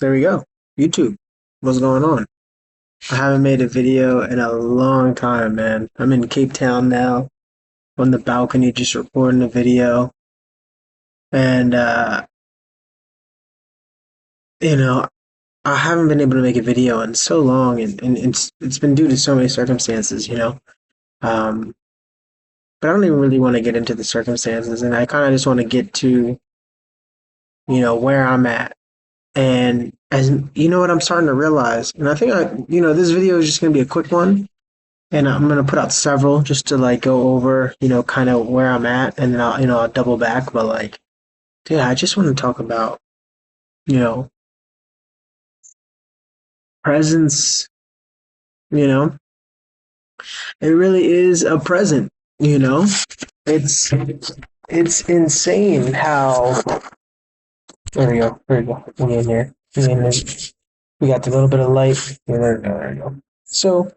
There we go. YouTube. What's going on? I haven't made a video in a long time, man. I'm in Cape Town now, on the balcony, just recording a video. And, you know, I haven't been able to make a video in so long, and it's been due to so many circumstances. Um, but I don't even really want to get into the circumstances, and I kind of just want to get to, where I'm at. And as you know what I'm starting to realize, and I think this video is just going to be a quick one. And I'm gonna put out several just to like go over, kind of where I'm at, and then I'll double back. But like, dude, I just want to talk about, you know, presence. You know, it really is a present. You know, it's it's insane how. There we go. There we go. We in here. We in there. We got the little bit of light. There we go. So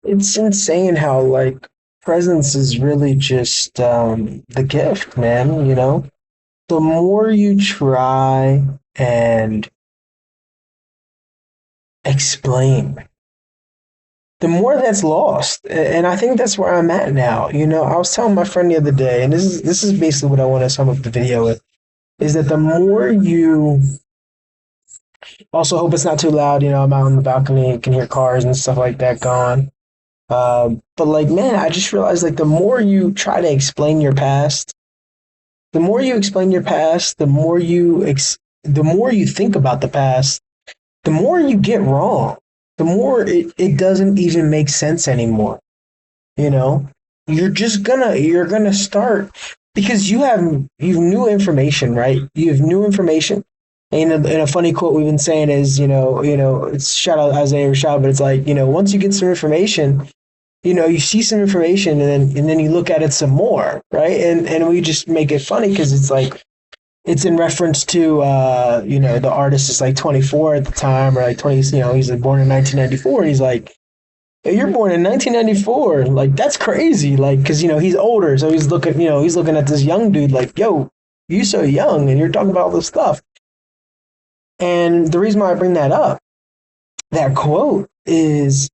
it's insane how like presence is really just the gift, man. The more you try and explain, the more that's lost. And I think that's where I'm at now. I was telling my friend the other day, and this is basically what I want to sum up the video with, is that the more you also hope it's not too loud, I'm out on the balcony, you can hear cars and stuff like that going. But like, man, I just realized like the more you try to explain your past, the more you explain your past, the more you think about the past, the more you get wrong. The more it doesn't even make sense anymore. You know, you're gonna start because you've new information, right? You have new information. And a funny quote we've been saying is, it's shout out Isaiah Rashad, but it's like, once you get some information, you see some information and then you look at it some more, right? And we just make it funny because it's like it's in reference to the artist is like 24 at the time, or like 20, he's like born in 1994, and he's like, hey, you're born in 1994, like that's crazy, like because he's older, so he's looking at this young dude like, yo, you so young and you're talking about all this stuff. And the reason why I bring that up, that quote is,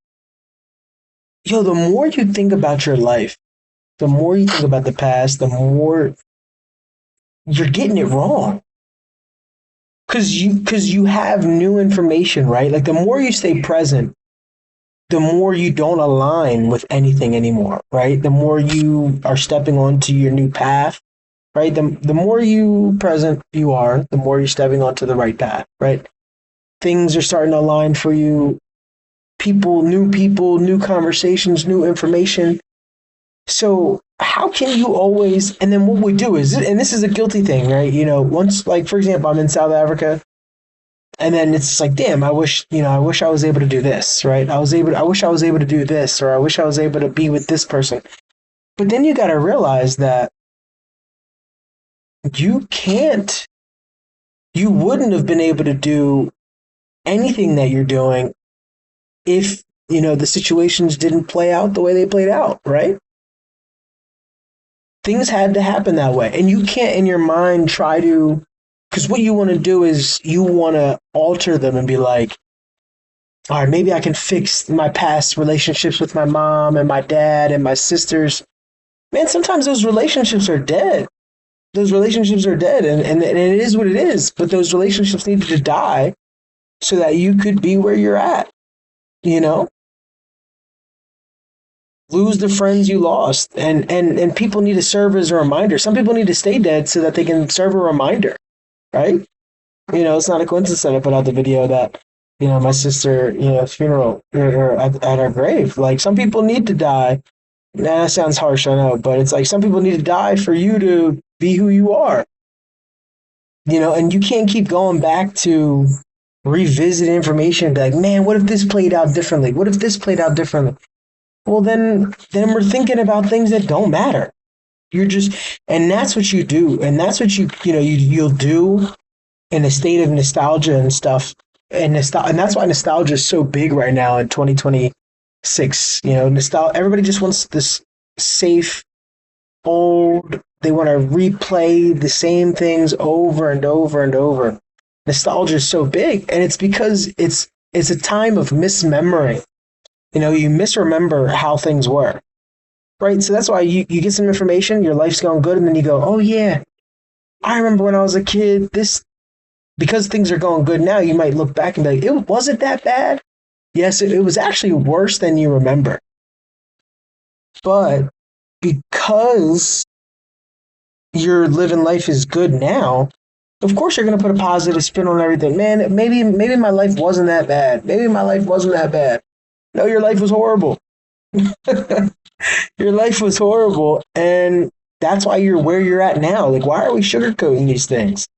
yo, the more you think about your life, the more you think about the past, the more you're getting it wrong. Cause you have new information, right? Like the more you stay present, the more you don't align with anything anymore, right? The more you are stepping onto your new path, right? The more you present you are, the more you're stepping onto the right path, right? Things are starting to align for you. People, new conversations, new information. So how can you always, and then what we do is, and this is a guilty thing, right? Once, like, for example, I'm in South Africa, and then it's like, damn, I wish I was able to do this, right? I wish I was able to do this, or I wish I was able to be with this person. But then you got to realize that you wouldn't have been able to do anything that you're doing if, the situations didn't play out the way they played out, right? Things had to happen that way. And you can't in your mind try to, because what you want to do is you want to alter them and be like, all right, maybe I can fix my past relationships with my mom and my dad and my sisters. Man, sometimes those relationships are dead. Those relationships are dead, and it is what it is. But those relationships needed to die so that you could be where you're at, you know? Lose the friends you lost, and people need to serve as a reminder. Some people need to stay dead so that they can serve a reminder, right? It's not a coincidence that I put out the video that my sister funeral or at her grave. Like some people need to die. Nah, that sounds harsh, I know, but it's like some people need to die for you to be who you are. And you can't keep going back to revisit information and be like, man, what if this played out differently? What if this played out differently? Well, then we're thinking about things that don't matter. And that's what you do, and that's what you'll do in a state of nostalgia and stuff, and that's why nostalgia is so big right now in 2026. Nostalgia. Everybody just wants this safe, old. They want to replay the same things over and over and over. nostalgia is so big, and it's because it's a time of mismemory. You misremember how things were, right? So that's why you get some information, your life's going good, and then you go, oh yeah, I remember when I was a kid, this, because things are going good now, you might look back and be like, it wasn't that bad. Yes, it was actually worse than you remember. But because your living life is good now, of course you're going to put a positive spin on everything. Man, maybe my life wasn't that bad. Maybe my life wasn't that bad. No, your life was horrible. Your life was horrible, and that's why you're where you're at now. Like, why are we sugarcoating these things?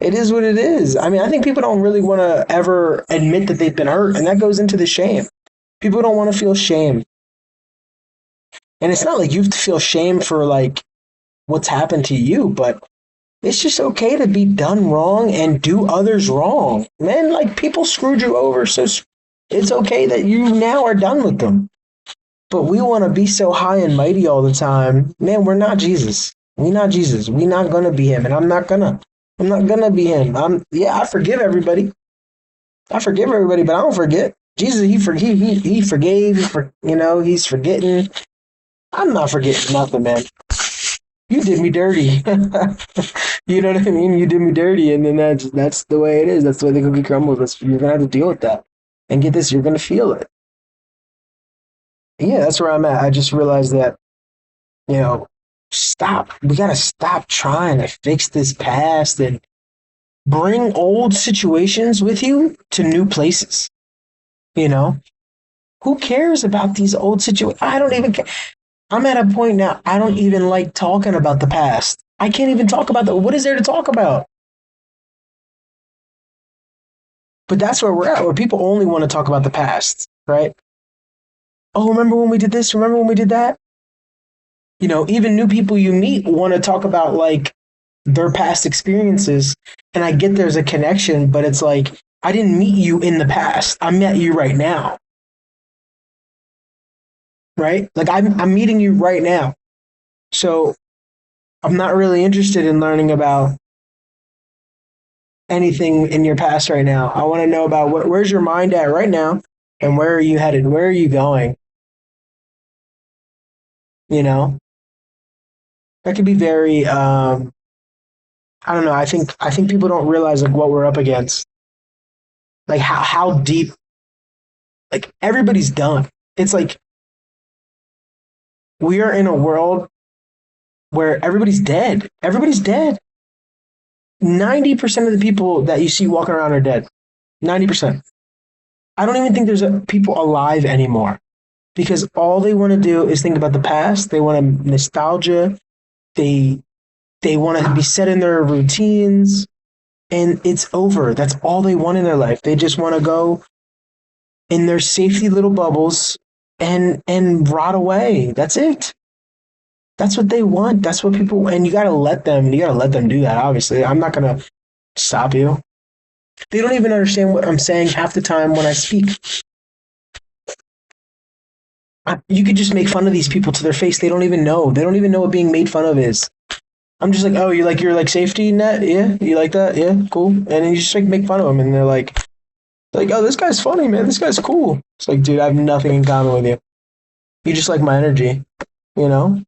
It is what it is. I mean, I think people don't really want to ever admit that they've been hurt, and that goes into the shame. People don't want to feel shame. And it's not like you have to feel shame for like what's happened to you, but it's just okay to be done wrong and do others wrong. Man, like people screwed you over, so it's okay that you now are done with them. But we want to be so high and mighty all the time. Man, we're not Jesus. We're not Jesus. We're not gonna be him, and I'm not gonna be him. I forgive everybody. I forgive everybody, but I don't forget. Jesus, he forgave. He's forgetting. I'm not forgetting nothing, man. You did me dirty. You know what I mean? You did me dirty, and then that's the way it is. That's the way the cookie crumbles. You're gonna have to deal with that. And get this, you're gonna feel it. Yeah, that's where I'm at. I just realized that, stop. We gotta stop trying to fix this past and bring old situations with you to new places. Who cares about these old situations? I don't even care. I'm at a point now, I don't even like talking about the past. I can't even talk about what is there to talk about? But that's where we're at, where people only want to talk about the past, right? Oh, remember when we did this? Remember when we did that? Even new people you meet want to talk about like their past experiences. And I get there's a connection, but it's like, I didn't meet you in the past. I met you right now. Right? Like I'm meeting you right now. So I'm not really interested in learning about anything in your past right now. I want to know about where's your mind at right now and where are you headed? Where are you going? That could be very I don't know. I think people don't realize like what we're up against. Like how deep, like everybody's done. It's like we are in a world where everybody's dead. Everybody's dead. 90% of the people that you see walking around are dead. 90%. I don't even think there's people alive anymore because all they want to do is think about the past. They want nostalgia. They want to be set in their routines, and it's over. That's all they want in their life. They just want to go in their safety little bubbles and rot away. That's it. That's what they want. That's what people, and you got to let them do that. Obviously, I'm not going to stop you. They don't even understand what I'm saying half the time when I speak. You could just make fun of these people to their face. They don't even know. They don't even know what being made fun of is. I'm just like, oh, you like your safety net? Yeah, you like that? Yeah, cool. And then you just like make fun of them, and they're like, oh, this guy's funny, man. This guy's cool. It's like, dude, I have nothing in common with you. You just like my energy, you know?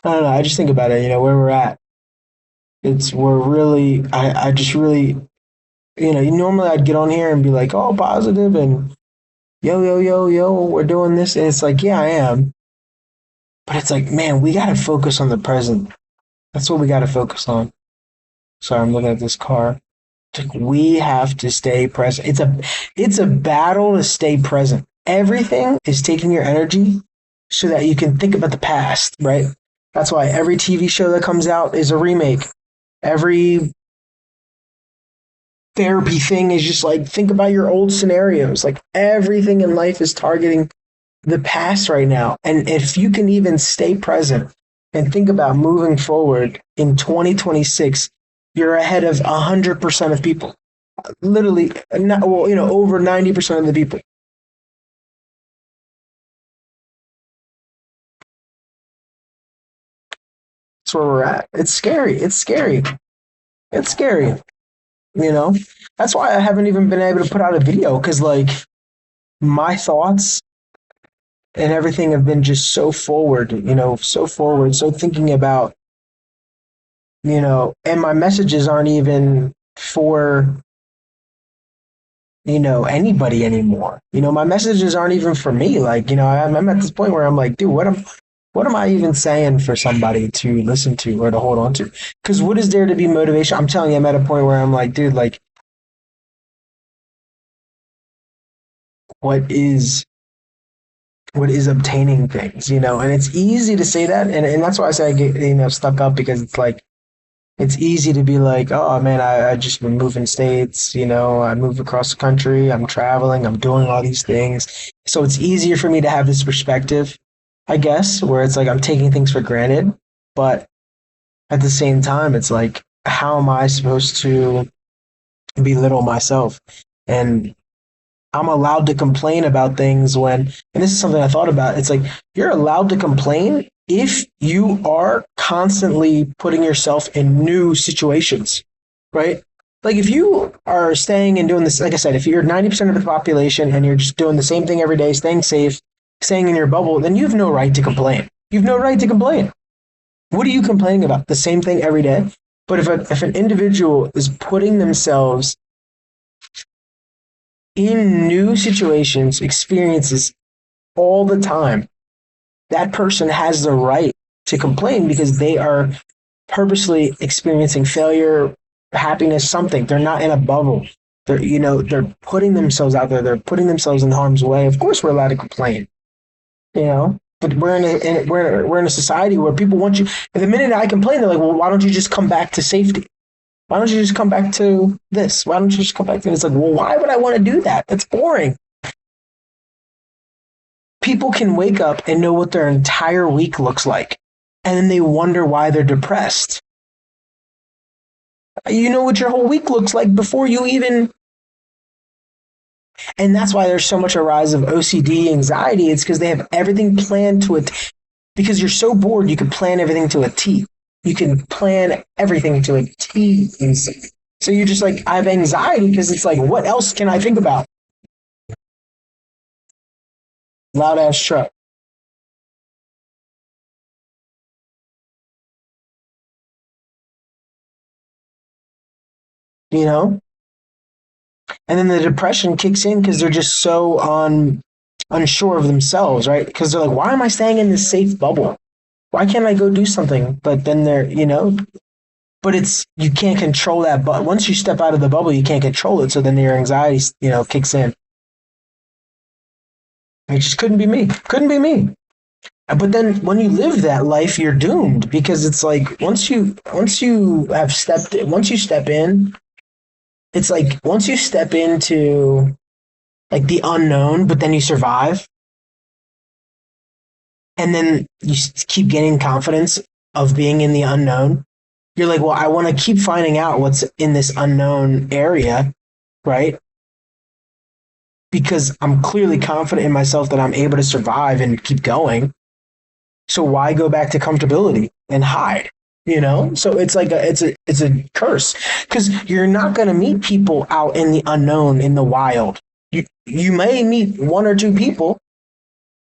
I don't know. I just think about it, where we're at. We're really, I just really, normally I'd get on here and be like, oh, positive and yo, yo, yo, yo, we're doing this. And it's like, yeah, I am. But it's like, man, we got to focus on the present. That's what we got to focus on. Sorry, I'm looking at this car. It's like, we have to stay present. It's a battle to stay present. Everything is taking your energy so that you can think about the past, right? That's why every TV show that comes out is a remake. Every therapy thing is just like, think about your old scenarios. Like everything in life is targeting the past right now. And if you can even stay present and think about moving forward in 2026, you're ahead of 100% of people. Literally, over 90% of the people. That's where we're at. It's scary. It's scary. It's scary, you know? That's why I haven't even been able to put out a video because, like, my thoughts and everything have been just so forward, so forward, so thinking about, and my messages aren't even for, anybody anymore. My messages aren't even for me. Like, I'm at this point where I'm like, dude, what am I even saying for somebody to listen to or to hold on to? Because what is there to be motivation? I'm telling you, I'm at a point where I'm like, dude, like, what is obtaining things, and it's easy to say that. And that's why I say I get, stuck up because it's like, it's easy to be like, oh man, I just been moving states, I moved across the country, I'm traveling, I'm doing all these things. So it's easier for me to have this perspective, I guess, where it's like I'm taking things for granted. But at the same time, it's like, how am I supposed to belittle myself? And I'm allowed to complain about things and this is something I thought about. It's like, you're allowed to complain if you are constantly putting yourself in new situations, right? Like if you are staying and doing this, like I said, if you're 90% of the population and you're just doing the same thing every day, staying safe, staying in your bubble, then you have no right to complain. You have no right to complain. What are you complaining about? The same thing every day? But if an individual is putting themselves in new situations, experiences all the time, that person has the right to complain because they are purposely experiencing failure, happiness, something. They're not in a bubble. They're putting themselves out there. They're putting themselves in harm's way. Of course, we're allowed to complain, but we're in a society where people want you. And the minute I complain, they're like, well, why don't you just come back to safety? Why don't you just come back to this? Why don't you just come back to this? It's like, well, why would I want to do that? That's boring. People can wake up and know what their entire week looks like, and then they wonder why they're depressed. You know what your whole week looks like before you even. And that's why there's so much a rise of OCD anxiety. It's because they have everything planned to it. Because you're so bored, you can plan everything to a T. You can plan everything to a T. So you're just like, I have anxiety because it's like, what else can I think about? Loud ass truck. And then the depression kicks in because they're just so unsure of themselves, right? Because they're like, why am I staying in this safe bubble? Why can't I go do something? But then but you can't control that. But once you step out of the bubble, you can't control it. So then your anxiety, kicks in. It just couldn't be me. Couldn't be me. But then when you live that life, you're doomed because it's like once you step in, it's like once you step into like the unknown, but then you survive, and then you keep gaining confidence of being in the unknown. You're like, well, I want to keep finding out what's in this unknown area, right? Because I'm clearly confident in myself that I'm able to survive and keep going. So why go back to comfortability and hide? So it's like it's a curse because you're not going to meet people out in the unknown in the wild. You may meet one or two people,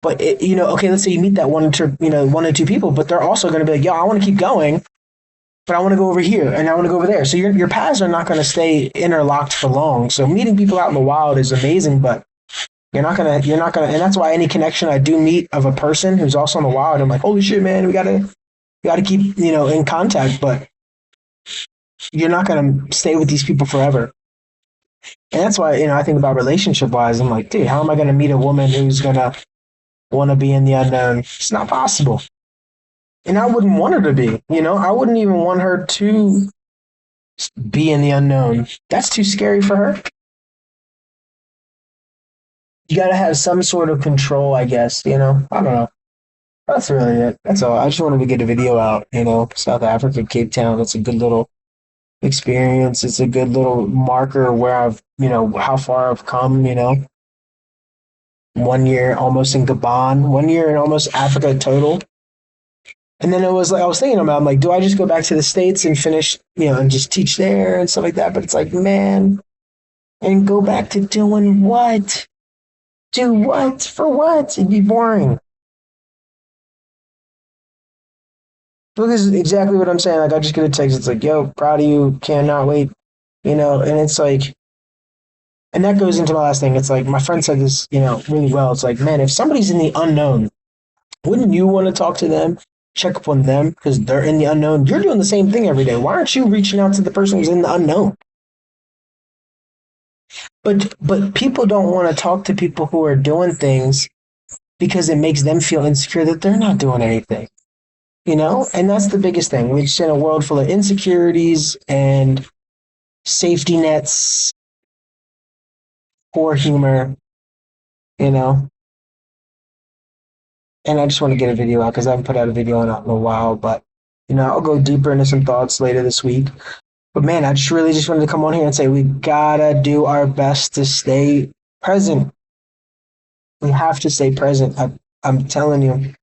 but okay, let's say you meet that one or two people, but they're also going to be like, yo, I want to keep going, but I want to go over here and I want to go over there. So your paths are not going to stay interlocked for long. So meeting people out in the wild is amazing, but you're not gonna, and that's why any connection I do meet of a person who's also in the wild, I'm like, holy shit, man, we gotta keep, in contact, but you're not gonna stay with these people forever. And that's why, I think about relationship wise, I'm like, dude, how am I gonna meet a woman who's gonna want to be in the unknown? It's not possible. And I wouldn't want her to be, I wouldn't even want her to be in the unknown. That's too scary for her. You got to have some sort of control, I guess, I don't know. That's really it. That's all. I just wanted to get a video out, South Africa, Cape Town. It's a good little experience. It's a good little marker where I've, how far I've come, 1 year almost in Gabon, 1 year in almost Africa total. And then it was like I was thinking about, I'm like, do I just go back to the States and finish, and just teach there and stuff like that? But it's like, man, and go back to doing what? Do what? For what? It'd be boring. Because exactly what I'm saying. Like I just get a text. It's like, yo, proud of you. Cannot wait. And it's like, and that goes into my last thing. It's like my friend said this, really well. It's like, man, if somebody's in the unknown, wouldn't you want to talk to them, check up on them because they're in the unknown? You're doing the same thing every day. Why aren't you reaching out to the person who's in the unknown? But people don't want to talk to people who are doing things because it makes them feel insecure that they're not doing anything. And that's the biggest thing. We're just in a world full of insecurities and safety nets, poor humor, you know. And I just want to get a video out because I haven't put out a video in a while. But I'll go deeper into some thoughts later this week. But man, I just really just wanted to come on here and say we gotta do our best to stay present. We have to stay present. I'm telling you,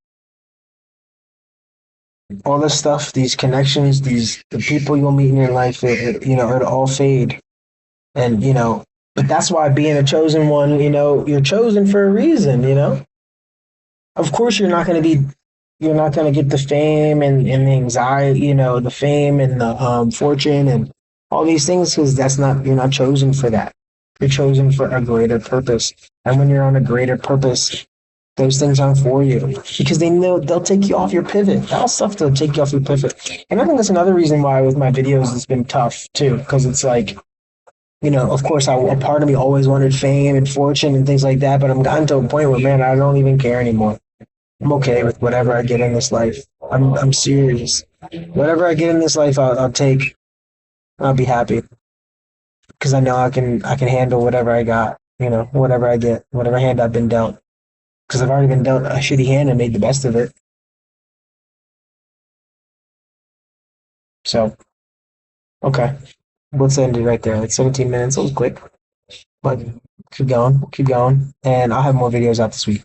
all this stuff, these connections, the people you'll meet in your life, it'll all fade. And but that's why being a chosen one, you're chosen for a reason. Of course, you're not going to get the fame and the anxiety, the fame and the fortune and all these things because you're not chosen for that. You're chosen for a greater purpose. And when you're on a greater purpose, those things aren't for you because they know they'll take you off your pivot. That stuff they'll take you off your pivot. And I think that's another reason why with my videos it's been tough too because it's like, of course, a part of me always wanted fame and fortune and things like that, but I'm gotten to a point where, man, I don't even care anymore. I'm okay with whatever I get in this life. I'm serious. Whatever I get in this life, I'll take. I'll be happy because I know I can handle whatever I got. Whatever I get, whatever hand I've been dealt. Because I've already been dealt a shitty hand and made the best of it. So, okay, let's end it right there. It's 17 minutes. It was quick, but keep going, and I'll have more videos out this week.